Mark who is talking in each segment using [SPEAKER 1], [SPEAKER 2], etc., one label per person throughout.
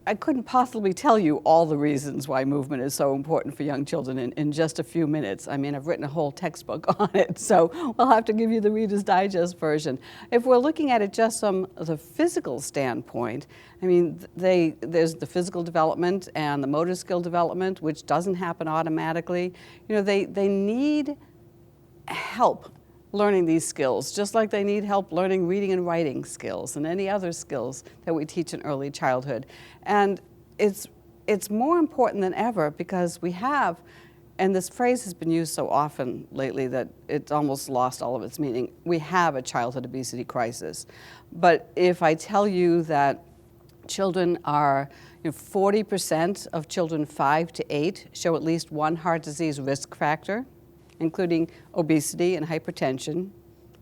[SPEAKER 1] I couldn't possibly tell you all the reasons why movement is so important for young children in just a few minutes. I mean, I've written a whole textbook on it, so we'll have to give you the Reader's Digest version. If we're looking at it just from the physical standpoint, I mean, there's the physical development and the motor skill development, which doesn't happen automatically. You know, they need help learning these skills, just like they need help learning reading and writing skills and any other skills that we teach in early childhood. And it's more important than ever because we have, and this phrase has been used so often lately that it's almost lost all of its meaning, we have a childhood obesity crisis. But if I tell you that children are, 40% of children 5 to 8 show at least one heart disease risk factor, including obesity and hypertension.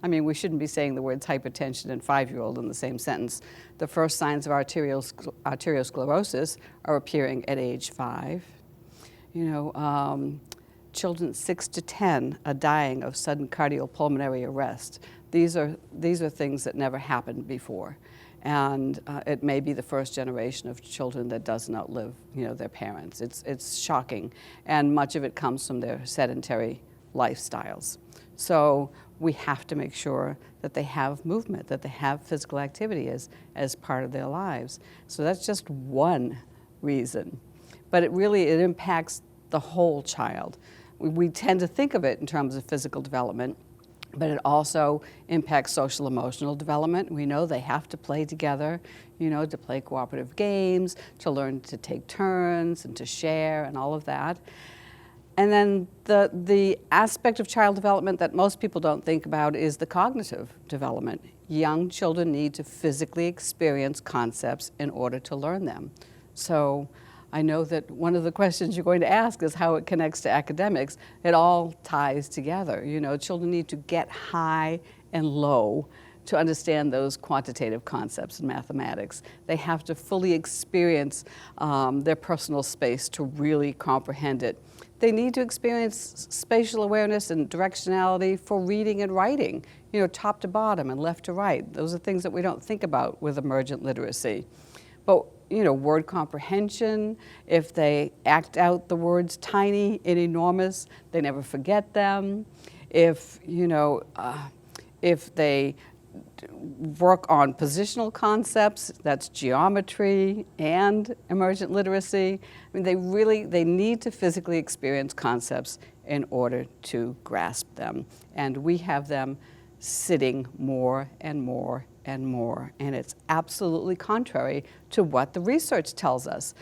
[SPEAKER 1] I mean, we shouldn't be saying the words hypertension and 5-year-old in the same sentence. The first signs of arteriosclerosis are appearing at age 5. Children 6 to 10 are dying of sudden cardiopulmonary arrest. These are things that never happened before. And it may be the first generation of children that doesn't outlive, their parents. It's shocking. And much of it comes from their sedentary lifestyles. So we have to make sure that they have movement, that they have physical activity as part of their lives. So that's just one reason. But it impacts the whole child. We tend to think of it in terms of physical development, but it also impacts social emotional development. We know they have to play together, to play cooperative games, to learn to take turns and to share and all of that. And then the aspect of child development that most people don't think about is the cognitive development. Young children need to physically experience concepts in order to learn them. So I know that one of the questions you're going to ask is how it connects to academics. It all ties together. Children need to get high and low to understand those quantitative concepts in mathematics. They have to fully experience their personal space to really comprehend it. They need to experience spatial awareness and directionality for reading and writing, top to bottom and left to right. Those are things that we don't think about with emergent literacy. But, word comprehension, if they act out the words tiny and enormous, they never forget them. If they work on positional concepts, that's geometry and emergent literacy. I mean, they need to physically experience concepts in order to grasp them. And we have them sitting more and more and more. And it's absolutely contrary to what the research tells us.